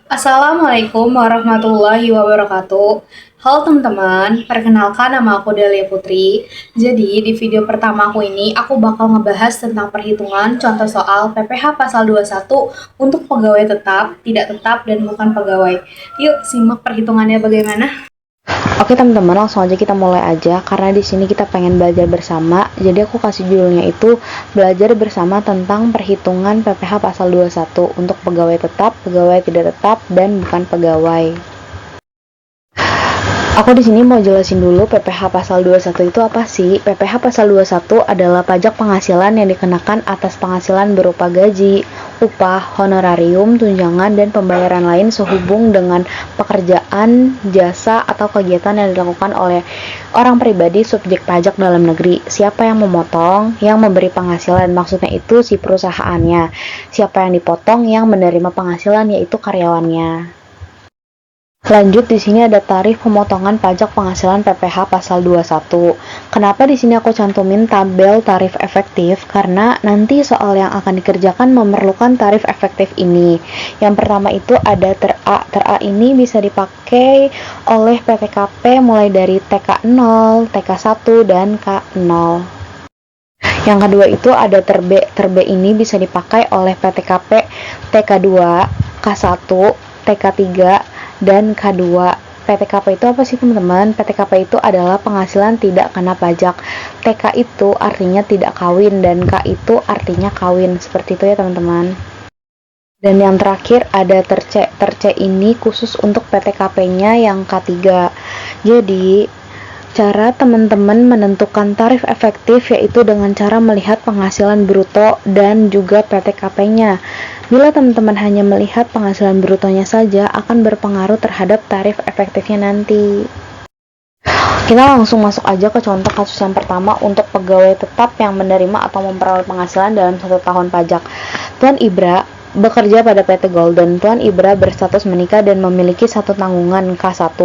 Assalamualaikum warahmatullahi wabarakatuh. Halo teman-teman, perkenalkan nama aku Delia Putri. Jadi di video pertama aku ini aku bakal ngebahas tentang perhitungan contoh soal PPh pasal 21 untuk pegawai tetap, tidak tetap, dan bukan pegawai. Yuk simak perhitungannya bagaimana. Oke teman-teman, langsung aja kita mulai aja karena di sini kita pengen belajar bersama. Jadi aku kasih judulnya itu belajar bersama tentang perhitungan PPh pasal 21 untuk pegawai tetap, pegawai tidak tetap, dan bukan pegawai. Aku di sini mau jelasin dulu PPh pasal 21 itu apa sih? PPh pasal 21 adalah pajak penghasilan yang dikenakan atas penghasilan berupa gaji, upah, honorarium, tunjangan, dan pembayaran lain sehubung dengan pekerjaan, jasa, atau kegiatan yang dilakukan oleh orang pribadi subjek pajak dalam negeri. Siapa yang memotong, yang memberi penghasilan, maksudnya itu si perusahaannya. Siapa yang dipotong, yang menerima penghasilan, yaitu karyawannya. Lanjut, di sini ada tarif pemotongan pajak penghasilan PPh pasal 21. Kenapa di sini aku cantumin tabel tarif efektif? Karena nanti soal yang akan dikerjakan memerlukan tarif efektif ini. Yang pertama itu ada TER-A. TER-A ini bisa dipakai oleh PTKP mulai dari TK0, TK1, dan K0. Yang kedua itu ada TER-B. TER-B ini bisa dipakai oleh PTKP TK2, K1, TK3, dan K2. PTKP itu apa sih teman-teman? PTKP itu adalah penghasilan tidak kena pajak. TK itu artinya tidak kawin dan K itu artinya kawin. Seperti itu ya teman-teman. Dan yang terakhir ada TER-C. TER-C ini khusus untuk PTKP-nya yang K3. Jadi cara teman-teman menentukan tarif efektif yaitu dengan cara melihat penghasilan bruto dan juga PTKP-nya. Bila teman-teman hanya melihat penghasilan brutonya saja akan berpengaruh terhadap tarif efektifnya nanti. Kita langsung masuk aja ke contoh kasus yang pertama untuk pegawai tetap yang menerima atau memperoleh penghasilan dalam 1 tahun pajak. Tuan Ibra bekerja pada PT Golden. Tuan Ibra berstatus menikah dan memiliki satu tanggungan K1.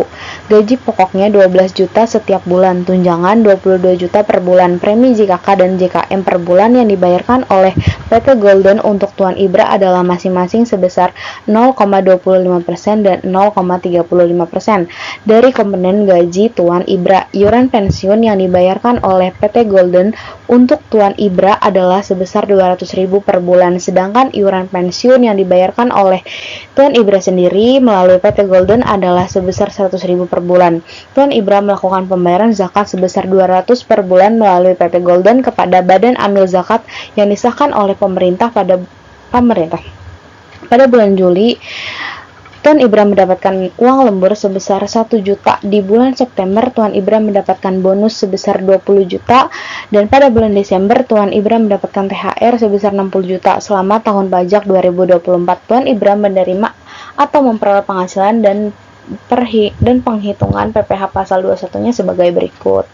Gaji pokoknya 12 juta setiap bulan, tunjangan 22 juta per bulan, premi JKK dan JKM per bulan yang dibayarkan oleh PT Golden untuk Tuan Ibra adalah masing-masing sebesar 0,25% dan 0,35% dari komponen gaji Tuan Ibra. Iuran pensiun yang dibayarkan oleh PT Golden untuk Tuan Ibra adalah sebesar 200.000 per bulan, sedangkan iuran pensiun yang dibayarkan oleh Tuan Ibra sendiri melalui PT Golden adalah sebesar 100.000 per bulan. Tuan Ibra melakukan pembayaran zakat sebesar 200 per bulan melalui PT Golden kepada Badan Amil Zakat yang disahkan oleh pemerintah. Pada bulan Juli, Tuan Ibra mendapatkan uang lembur sebesar 1 juta. Di bulan September, Tuan Ibra mendapatkan bonus sebesar 20 juta. Dan pada bulan Desember, Tuan Ibra mendapatkan THR sebesar 60 juta. Selama tahun pajak 2024, Tuan Ibra menerima atau memperoleh penghasilan dan penghitungan PPh pasal 21-nya sebagai berikut.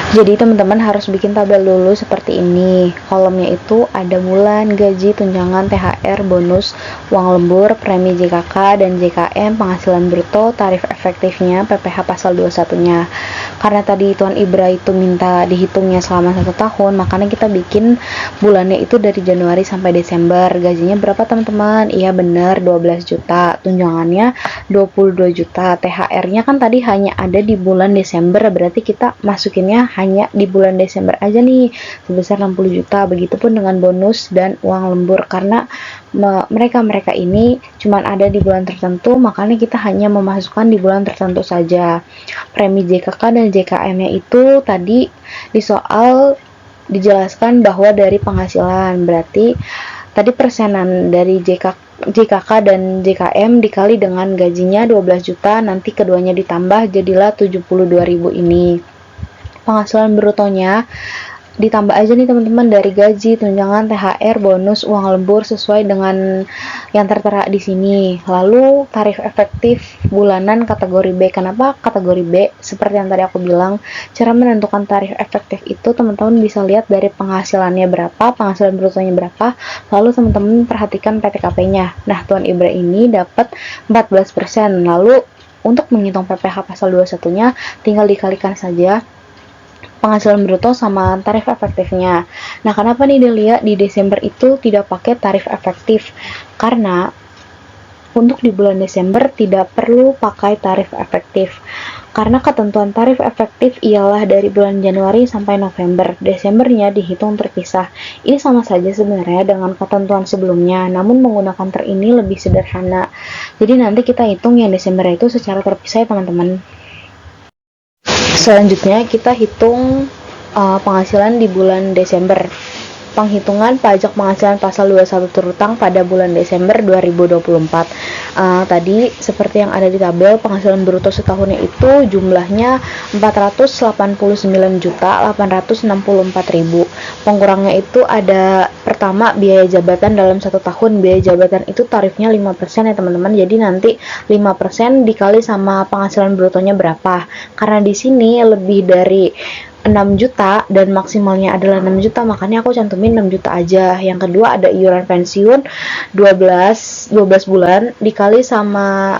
Jadi teman-teman harus bikin tabel dulu seperti ini. Kolomnya itu ada bulan, gaji, tunjangan, THR, bonus, uang lembur, premi JKK dan JKM, penghasilan bruto, tarif efektifnya, PPh pasal 21-nya. Karena tadi Tuan Ibra itu minta dihitungnya selama 1 tahun, makanya kita bikin bulannya itu dari Januari sampai Desember. Gajinya berapa teman-teman? Iya benar, 12 juta. Tunjangannya 22 juta. THR-nya kan tadi hanya ada di bulan Desember, berarti kita masukinnya hanya di bulan Desember aja nih sebesar 60 juta. Begitupun dengan bonus dan uang lembur, karena mereka ini cuma ada di bulan tertentu, makanya kita hanya memasukkan di bulan tertentu saja. Premi JKK dan JKM-nya itu tadi di soal dijelaskan bahwa dari penghasilan, berarti tadi persenan dari JKK dan JKM dikali dengan gajinya 12 juta, nanti keduanya ditambah jadilah 72.000 ini. Penghasilan brutonya ditambah aja nih teman-teman dari gaji, tunjangan, THR, bonus, uang lembur sesuai dengan yang tertera di sini. Lalu tarif efektif bulanan kategori B. Kenapa kategori B? Seperti yang tadi aku bilang, cara menentukan tarif efektif itu teman-teman bisa lihat dari penghasilannya berapa, penghasilan brutonya berapa, lalu teman-teman perhatikan PTKP-nya. Nah, Tuan Ibra ini dapat 14%. Lalu untuk menghitung PPh pasal 21-nya tinggal dikalikan saja penghasilan bruto sama tarif efektifnya. Nah, kenapa nih Delia di Desember itu tidak pakai tarif efektif? Karena Untuk di bulan Desember tidak perlu pakai tarif efektif. Karena ketentuan tarif efektif ialah dari bulan Januari sampai November, Desembernya dihitung terpisah. Ini sama saja sebenarnya dengan ketentuan sebelumnya, namun menggunakan ini lebih sederhana. Jadi nanti kita hitung yang Desember itu secara terpisah ya teman-teman. Selanjutnya kita hitung penghasilan di bulan Desember. Penghitungan pajak penghasilan pasal 21 terutang pada bulan Desember 2024. Tadi seperti yang ada di tabel, penghasilan bruto setahunnya itu jumlahnya 489.864.000. Pengkurangnya itu ada pertama biaya jabatan dalam 1 tahun. Biaya jabatan itu tarifnya 5% ya teman-teman. Jadi nanti 5% dikali sama penghasilan brutonya berapa. Karena di sini lebih dari 6 juta dan maksimalnya adalah 6 juta, makanya aku cantumin 6 juta aja. Yang kedua ada iuran pensiun 12 bulan dikali sama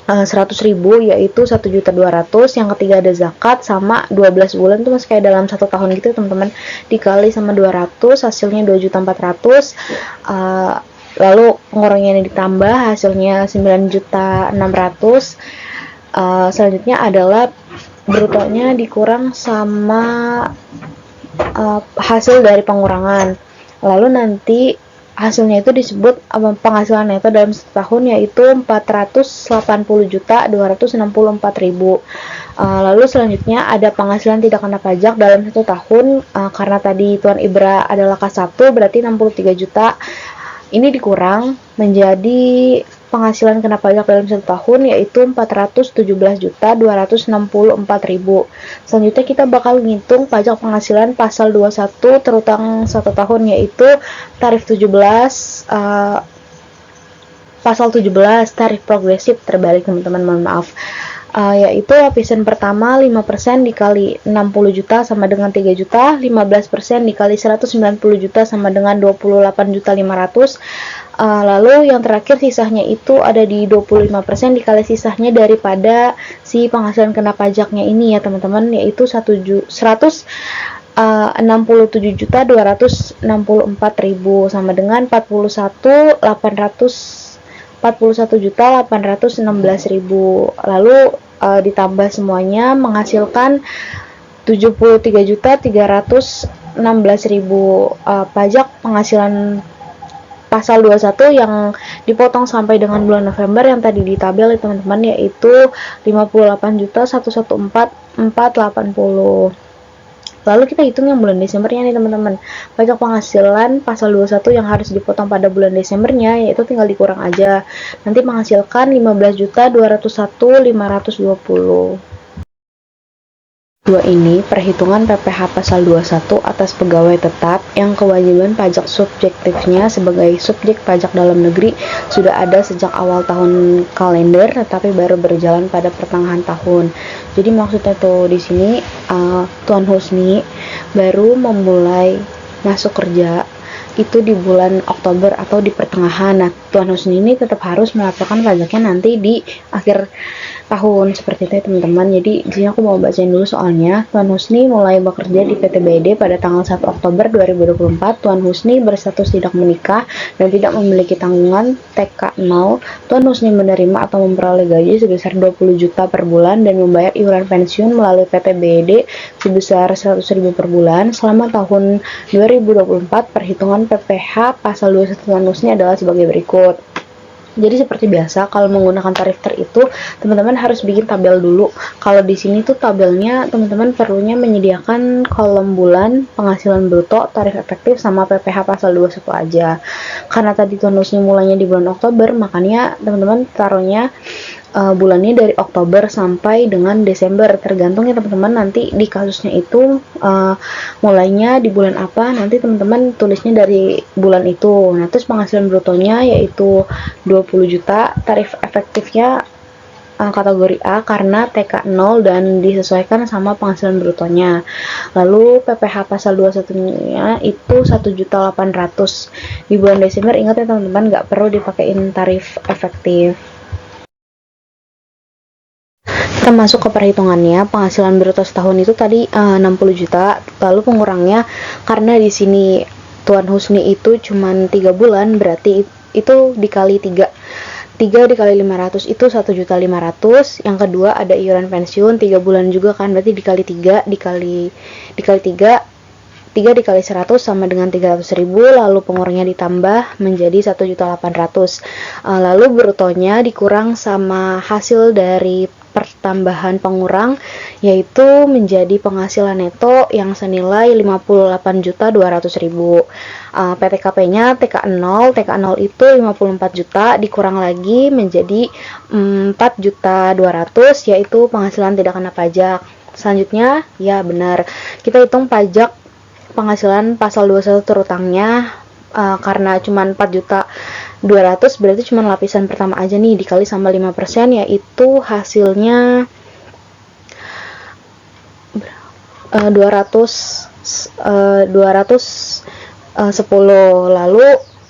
100.000 yaitu 1.200.000. Yang ketiga ada zakat sama 12 bulan tuh masih kayak dalam 1 tahun gitu teman-teman, dikali sama 200 hasilnya 2.400.000. Lalu pengurangannya ditambah hasilnya 9.600.000. Selanjutnya adalah brutonya dikurang sama hasil dari pengurangan. Lalu nanti hasilnya itu disebut penghasilan neto dalam 1 tahun yaitu 480.264.000. Lalu selanjutnya ada penghasilan tidak kena pajak dalam 1 tahun. Karena tadi Tuan Ibra adalah K1 berarti 63 juta. Ini dikurang menjadi penghasilan kena pajak dalam 1 tahun yaitu 417.264.000. Selanjutnya kita bakal ngitung pajak penghasilan pasal 21 terutang 1 tahun yaitu tarif 17 pasal 17 tarif progresif terbalik teman-teman, mohon maaf. Yaitu lapisan pertama 5% dikali 60 juta sama dengan 3 juta, 15% dikali 190 juta sama dengan 28.500.000. Lalu yang terakhir sisanya itu ada di 25% dikali sisanya daripada si penghasilan kena pajaknya ini ya teman-teman, yaitu 167.264.000 sama dengan 41.816.000. Lalu ditambah semuanya menghasilkan 73.316.000 pajak penghasilan pasal 21 yang dipotong sampai dengan bulan November yang tadi di tabel ya teman-teman, yaitu 58.114.480. Lalu kita hitung yang bulan Desembernya nih teman-teman. Pajak penghasilan pasal 21 yang harus dipotong pada bulan Desembernya yaitu tinggal dikurang aja. Nanti menghasilkan 15.201.520. Ini perhitungan PPh pasal 21 atas pegawai tetap yang kewajiban pajak subjektifnya sebagai subjek pajak dalam negeri sudah ada sejak awal tahun kalender tetapi baru berjalan pada pertengahan tahun. Jadi maksudnya tuh di sini Tuan Husni baru memulai masuk kerja itu di bulan Oktober atau di pertengahan. Nah, Tuan Husni ini tetap harus melaporkan pajaknya nanti di akhir tahun seperti itu ya teman-teman. Jadi di sini aku mau bacain dulu soalnya. Tuan Husni mulai bekerja di PT BD pada tanggal 1 Oktober 2024. Tuan Husni berstatus tidak menikah dan tidak memiliki tanggungan TK0. Tuan Husni menerima atau memperoleh gaji sebesar 20 juta per bulan dan membayar iuran pensiun melalui PT BD sebesar 100.000 per bulan. Selama tahun 2024 perhitungan PPh pasal 21 Tuan Husni adalah sebagai berikut. Jadi seperti biasa kalau menggunakan tarif itu teman-teman harus bikin tabel dulu. Kalau di sini tuh tabelnya teman-teman perlunya menyediakan kolom bulan, penghasilan bruto, tarif efektif sama PPh pasal 21 aja. Karena tadi Tuan Husni mulainya di bulan Oktober, makanya teman-teman taruhnya bulannya dari Oktober sampai dengan Desember, tergantung ya teman-teman nanti di kasusnya itu mulainya di bulan apa, nanti teman-teman tulisnya dari bulan itu. Nah terus penghasilan brutonya yaitu 20 juta, tarif efektifnya kategori A karena TK 0 dan disesuaikan sama penghasilan brutonya. Lalu PPh pasal 21-nya itu 1.800.000. Di bulan Desember ingat ya teman-teman, nggak perlu dipakein tarif efektif. Kita masuk ke perhitungannya. Penghasilan bruto setahun itu tadi 60 juta. Lalu pengurangnya karena di sini Tuan Husni itu cuma 3 bulan, berarti itu dikali 3. 3 dikali 500 itu 1.500.000. Yang kedua ada iuran pensiun 3 bulan juga kan, berarti dikali 3 dikali 3 dikali 100 sama dengan 300.000, lalu pengurangnya ditambah menjadi 1.800.000. Lalu brutonya dikurang sama hasil dari pertambahan pengurang, yaitu menjadi penghasilan neto yang senilai 58.200.000. PTKP-nya TK0 itu 54 juta dikurang lagi menjadi 4.200.000, yaitu penghasilan tidak kena pajak. Selanjutnya, ya benar, kita hitung pajak penghasilan pasal 21 terutangnya, karena cuma 4.200.000 berarti cuma lapisan pertama aja nih, dikali sama 5%, yaitu hasilnya 210. Lalu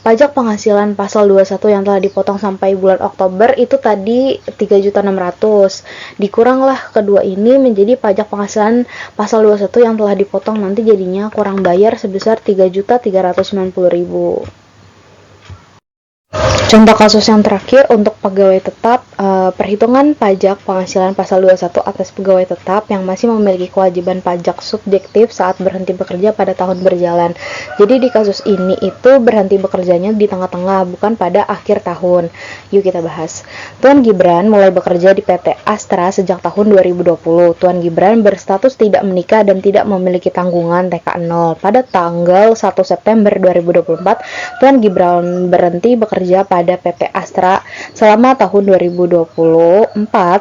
pajak penghasilan pasal 21 yang telah dipotong sampai bulan Oktober itu tadi 3.600.000. Dikuranglah kedua ini menjadi pajak penghasilan pasal 21 yang telah dipotong, nanti jadinya kurang bayar sebesar 3.390.000. Contoh kasus yang terakhir untuk pegawai tetap, perhitungan pajak penghasilan pasal 21 atas pegawai tetap yang masih memiliki kewajiban pajak subjektif saat berhenti bekerja pada tahun berjalan. Jadi di kasus ini itu berhenti bekerjanya di tengah-tengah, bukan pada akhir tahun. Yuk kita bahas. Tuan Gibran mulai bekerja di PT Astra sejak tahun 2020. Tuan Gibran berstatus tidak menikah dan tidak memiliki tanggungan TK0. Pada tanggal 1 September 2024, Tuan Gibran berhenti bekerja pada PT Astra. Selama tahun 2024,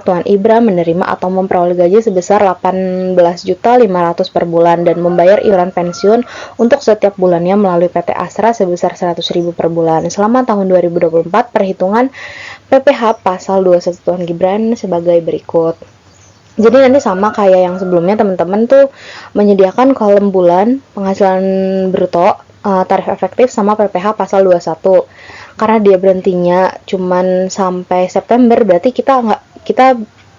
Tuan Ibra menerima atau memperoleh gaji sebesar 18.500.000 per bulan dan membayar iuran pensiun untuk setiap bulannya melalui PT Astra sebesar 100.000 per bulan. Selama tahun 2024, perhitungan PPh pasal 21 Tuan Gibran sebagai berikut. Jadi nanti sama kayak yang sebelumnya, teman-teman tuh menyediakan kolom bulan, penghasilan bruto, tarif efektif sama PPh pasal 21. Karena dia berhentinya cuman sampai September, berarti kita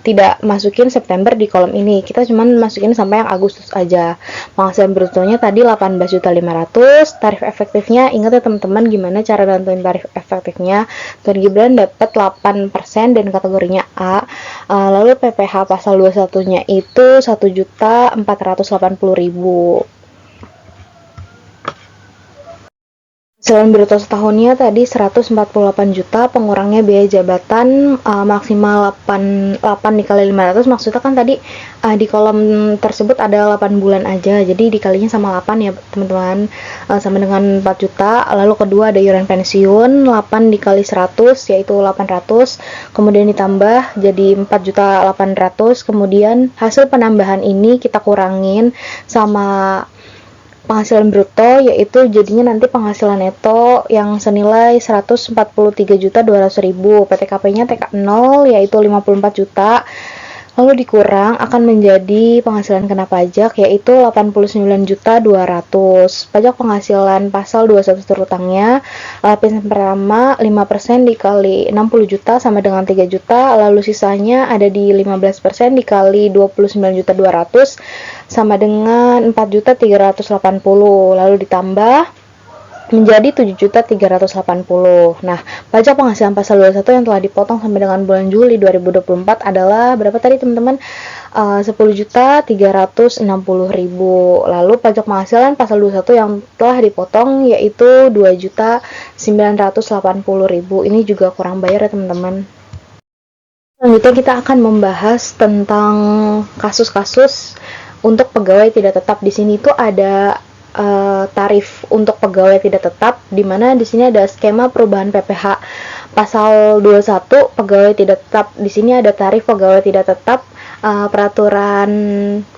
tidak masukin September di kolom ini, kita cuman masukin sampai yang Agustus aja. Penghasilan brutonya tadi 18.500.000, tarif efektifnya ingat ya teman-teman gimana cara nentuin tarif efektifnya. Tuan Gibran dapat 8% dan kategorinya A. Lalu PPh pasal 21-nya itu 1.480.000. Penghasilan bruto setahunnya tadi 148 juta, pengurangnya biaya jabatan maksimal 8 dikali 500, maksudnya kan tadi di kolom tersebut ada 8 bulan aja, jadi dikalinya sama 8 ya teman-teman, sama dengan 4 juta. Lalu kedua ada iuran pensiun 8 dikali 100 yaitu 800, kemudian ditambah jadi 4.800.000. Kemudian hasil penambahan ini kita kurangin sama penghasilan bruto, yaitu jadinya nanti penghasilan neto yang senilai 143.200.000. PTKP-nya TK0 yaitu 54 juta. Lalu dikurang akan menjadi penghasilan kena pajak yaitu 89.200.000. Pajak penghasilan pasal 21 terutangnya lapisan pertama 5% dikali 60 juta sama dengan 3 juta, lalu sisanya ada di 15% dikali 29.200.000 sama dengan 4.380.000, lalu ditambah menjadi 7.380.000. Nah, pajak penghasilan pasal 21 yang telah dipotong sampai dengan bulan Juli 2024 adalah berapa tadi teman-teman? 10.360.000. Lalu pajak penghasilan pasal 21 yang telah dipotong yaitu 2.980.000. Ini juga kurang bayar ya teman-teman. Selanjutnya kita akan membahas tentang kasus-kasus untuk pegawai tidak tetap. Di sini tuh ada tarif untuk pegawai tidak tetap, di mana di sini ada skema perubahan PPh pasal 21 pegawai tidak tetap. Di sini ada tarif pegawai tidak tetap peraturan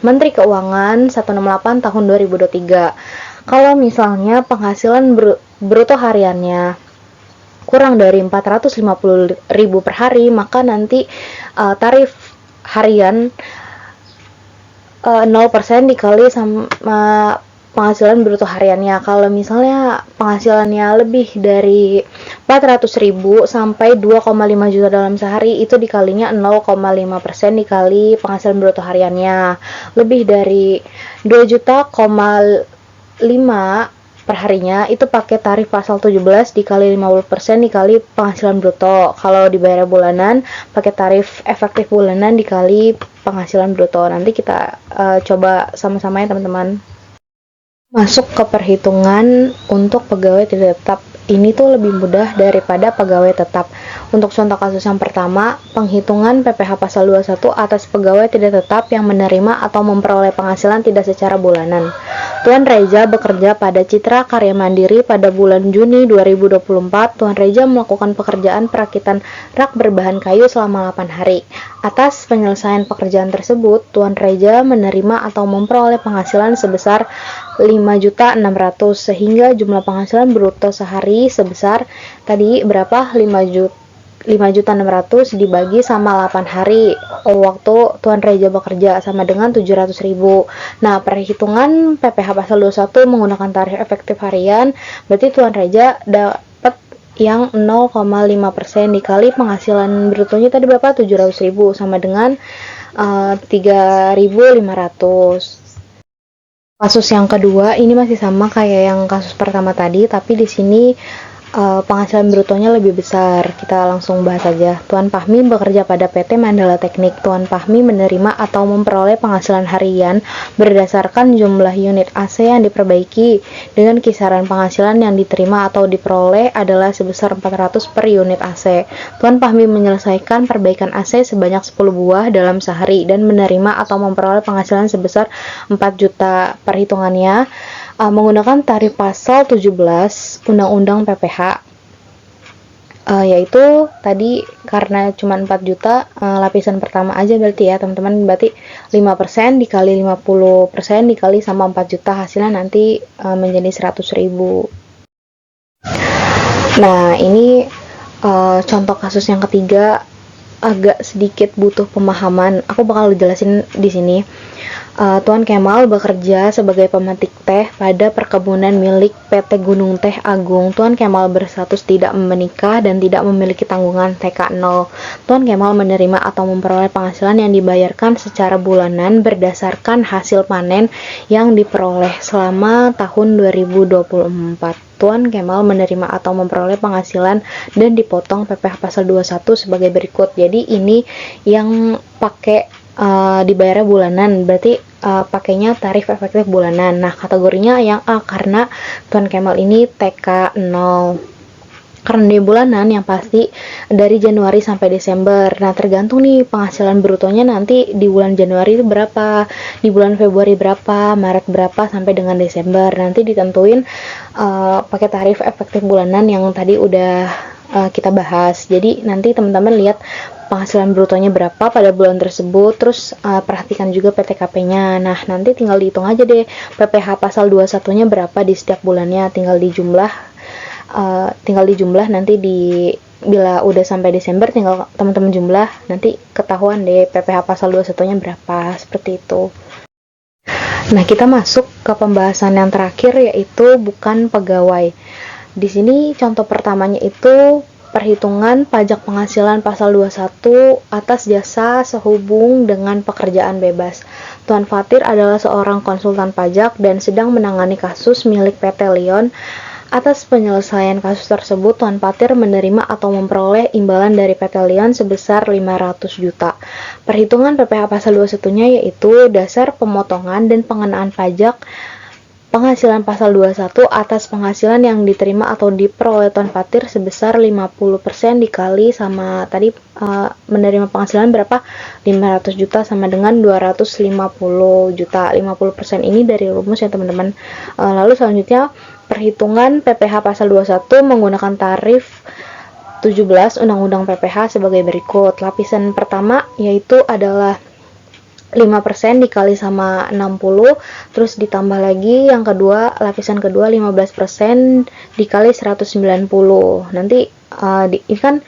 Menteri Keuangan 168 tahun 2023. Kalau misalnya penghasilan bruto hariannya kurang dari 450.000 per hari, maka nanti tarif harian 0% dikali sama penghasilan bruto hariannya. Kalau misalnya penghasilannya lebih dari 400.000 sampai 2,5 juta dalam sehari, itu dikalinya 0,5% dikali penghasilan bruto hariannya. Lebih dari 2 juta, perharinya itu pakai tarif pasal 17 dikali 50% dikali penghasilan bruto. Kalau dibayar bulanan pakai tarif efektif bulanan dikali penghasilan bruto. Nanti kita coba sama-sama ya teman-teman. Masuk ke perhitungan untuk pegawai tidak tetap. Ini tuh lebih mudah daripada pegawai tetap. Untuk contoh kasus yang pertama, penghitungan PPh pasal 21 atas pegawai tidak tetap yang menerima atau memperoleh penghasilan tidak secara bulanan. Tuan Reza bekerja pada Citra Karya Mandiri pada bulan Juni 2024. Tuan Reza melakukan pekerjaan perakitan rak berbahan kayu selama 8 hari. Atas penyelesaian pekerjaan tersebut, Tuan Reza menerima atau memperoleh penghasilan sebesar 5.600.000 sehingga jumlah penghasilan bruto sehari sebesar tadi berapa? 5.600.000 dibagi sama 8 hari waktu Tuan Reza bekerja sama dengan 700.000. Nah, perhitungan PPh pasal 21 menggunakan tarif efektif harian, berarti Tuan Reza dapat yang 0,5% dikali penghasilan brutonya tadi berapa? 700.000 sama dengan 3.500. Kasus yang kedua ini masih sama kayak yang kasus pertama tadi, tapi di sini penghasilan brutonya lebih besar. Kita langsung bahas aja. Tuan Fahmi bekerja pada PT Mandala Teknik. Tuan Fahmi menerima atau memperoleh penghasilan harian berdasarkan jumlah unit AC yang diperbaiki dengan kisaran penghasilan yang diterima atau diperoleh adalah sebesar 400 per unit AC. Tuan Fahmi menyelesaikan perbaikan AC sebanyak 10 buah dalam sehari dan menerima atau memperoleh penghasilan sebesar 4 juta. Perhitungannya menggunakan tarif pasal 17 Undang-Undang PPh, yaitu tadi karena cuma 4 juta lapisan pertama aja berarti ya teman-teman, berarti 5% dikali 50% dikali sama 4 juta hasilnya nanti menjadi 100.000. Nah, ini contoh kasus yang ketiga agak sedikit butuh pemahaman. Aku bakal jelasin di sini. Tuan Kemal bekerja sebagai pemetik teh pada perkebunan milik PT Gunung Teh Agung. Tuan Kemal berstatus tidak menikah dan tidak memiliki tanggungan TK 0. Tuan Kemal menerima atau memperoleh penghasilan yang dibayarkan secara bulanan berdasarkan hasil panen yang diperoleh selama tahun 2024. Tuan Kemal menerima atau memperoleh penghasilan dan dipotong PPh pasal 21 sebagai berikut. Jadi ini yang pakai dibayarnya bulanan, berarti pakainya tarif efektif bulanan. Nah, kategorinya yang A karena Tuan Kemal ini TK 0. Karena di bulanan yang pasti dari Januari sampai Desember. Nah, tergantung nih penghasilan brutonya nanti di bulan Januari itu berapa, di bulan Februari berapa, Maret berapa sampai dengan Desember. Nanti ditentuin pakai tarif efektif bulanan yang tadi udah kita bahas. Jadi nanti teman-teman lihat penghasilan brutonya berapa pada bulan tersebut, terus perhatikan juga PTKP-nya. Nah, nanti tinggal dihitung aja deh PPh pasal 21-nya berapa di setiap bulannya, tinggal dijumlah nanti bila udah sampai Desember tinggal teman-teman jumlah, nanti ketahuan deh PPh pasal 21-nya berapa, seperti itu. Nah, kita masuk ke pembahasan yang terakhir yaitu bukan pegawai. Di sini contoh pertamanya itu perhitungan pajak penghasilan pasal 21 atas jasa sehubung dengan pekerjaan bebas. Tuan Fatir adalah seorang konsultan pajak dan sedang menangani kasus milik PT Lion. Atas penyelesaian kasus tersebut, Tuan Fatir menerima atau memperoleh imbalan dari PT Lion sebesar 500 juta. Perhitungan PPh pasal 21-nya yaitu dasar pemotongan dan pengenaan pajak penghasilan pasal 21 atas penghasilan yang diterima atau diperoleh Tuan Fatir sebesar 50% dikali sama tadi menerima penghasilan berapa? 500 juta sama dengan 250 juta. 50% ini dari rumus ya teman-teman. Lalu selanjutnya perhitungan PPh pasal 21 menggunakan tarif 17 Undang-Undang PPh sebagai berikut. Lapisan pertama yaitu adalah 5% dikali sama 60, terus ditambah lagi yang kedua, lapisan kedua 15% dikali 190. Nanti ini kan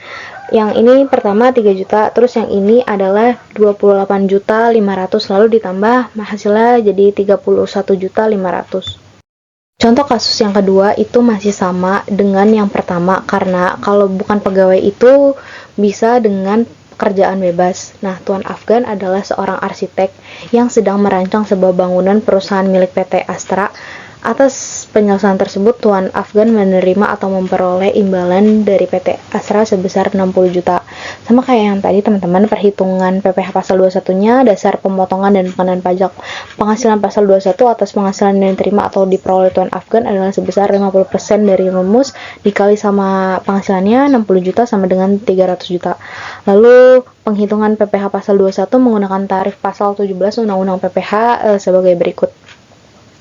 yang ini pertama 3 juta, terus yang ini adalah 28.500.000 lalu ditambah hasilnya jadi 31.500.000. Contoh kasus yang kedua itu masih sama dengan yang pertama karena kalau bukan pegawai itu bisa dengan pekerjaan bebas. Nah, Tuan Afgan adalah seorang arsitek yang sedang merancang sebuah bangunan perusahaan milik PT Astra Atas penyelesaian tersebut, Tuan Afgan menerima atau memperoleh imbalan dari PT Asra sebesar 60 juta. Sama kayak yang tadi teman-teman, perhitungan PPh pasal 21-nya dasar pemotongan dan pengenaan pajak penghasilan pasal 21 atas penghasilan yang diterima atau diperoleh Tuan Afgan adalah sebesar 50% dari rumus dikali sama penghasilannya 60 juta sama dengan 300 juta. Lalu penghitungan PPh pasal 21 menggunakan tarif pasal 17 Undang-Undang PPh sebagai berikut.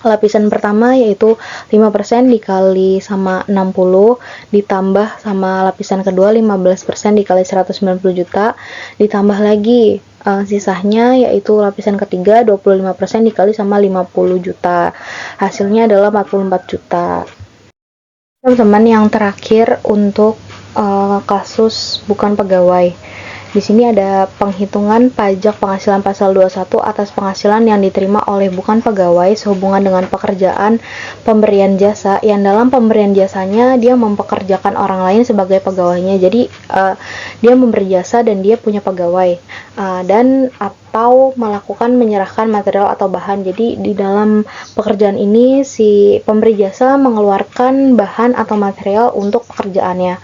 Lapisan pertama yaitu 5% dikali sama 60 ditambah sama lapisan kedua 15% dikali 190 juta ditambah lagi sisanya yaitu lapisan ketiga 25% dikali sama 50 juta. Hasilnya adalah 44 juta. Teman-teman, yang terakhir untuk kasus bukan pegawai. Di sini ada penghitungan pajak penghasilan pasal 21 atas penghasilan yang diterima oleh bukan pegawai sehubungan dengan pekerjaan pemberian jasa yang dalam pemberian jasanya dia mempekerjakan orang lain sebagai pegawainya. Jadi dia memberi jasa dan dia punya pegawai dan atau melakukan menyerahkan material atau bahan. Jadi di dalam pekerjaan ini si pemberi jasa mengeluarkan bahan atau material untuk pekerjaannya.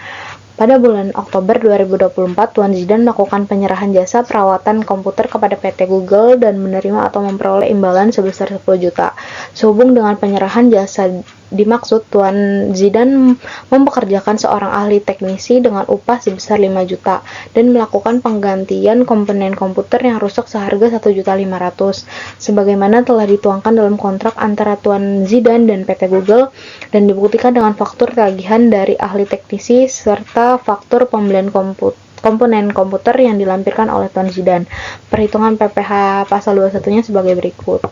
Pada bulan Oktober 2024, Tuan Zidan melakukan penyerahan jasa perawatan komputer kepada PT Google dan menerima atau memperoleh imbalan sebesar 10 juta. Sehubung dengan penyerahan jasa dimaksud, Tuan Zidan mempekerjakan seorang ahli teknisi dengan upah sebesar 5 juta dan melakukan penggantian komponen komputer yang rusak seharga 1.500.000 sebagaimana telah dituangkan dalam kontrak antara Tuan Zidan dan PT Google dan dibuktikan dengan faktur tagihan dari ahli teknisi serta faktur pembelian komponen komputer yang dilampirkan oleh Tuan Zidan. Perhitungan PPh pasal 21-nya sebagai berikut.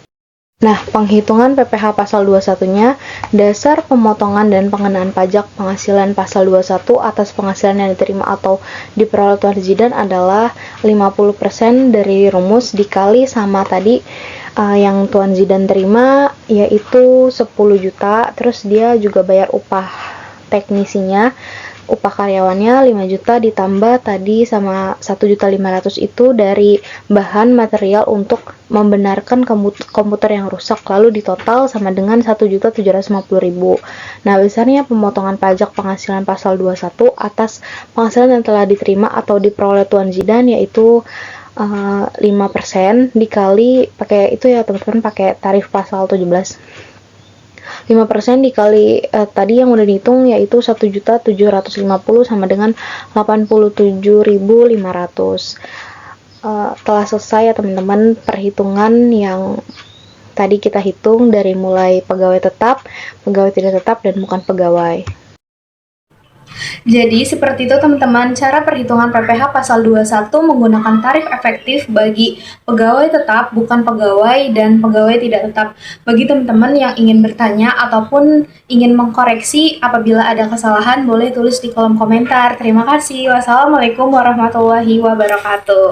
Nah, penghitungan PPh pasal 21-nya, dasar pemotongan dan pengenaan pajak penghasilan pasal 21 atas penghasilan yang diterima atau diperoleh Tuan Zidan adalah 50% dari rumus dikali sama tadi yang Tuan Zidan terima yaitu 10 juta, terus dia juga bayar upah teknisinya, upah karyawannya 5 juta ditambah tadi sama 1.500.000 itu dari bahan material untuk membenarkan komputer yang rusak, lalu ditotal sama dengan 1.750.000. Nah, besarnya pemotongan pajak penghasilan pasal 21 atas penghasilan yang telah diterima atau diperoleh Tuan Zidan yaitu 5% dikali pakai itu ya teman-teman, pakai tarif pasal 17. 5% dikali tadi yang udah dihitung yaitu 1.750.000 sama dengan 87.500. Telah selesai ya teman-teman perhitungan yang tadi kita hitung dari mulai pegawai tetap, pegawai tidak tetap, dan bukan pegawai. Jadi seperti itu teman-teman, cara perhitungan PPh pasal 21 menggunakan tarif efektif bagi pegawai tetap, bukan pegawai, dan pegawai tidak tetap. Bagi teman-teman yang ingin bertanya ataupun ingin mengkoreksi apabila ada kesalahan, boleh tulis di kolom komentar. Terima kasih. Wassalamualaikum warahmatullahi wabarakatuh.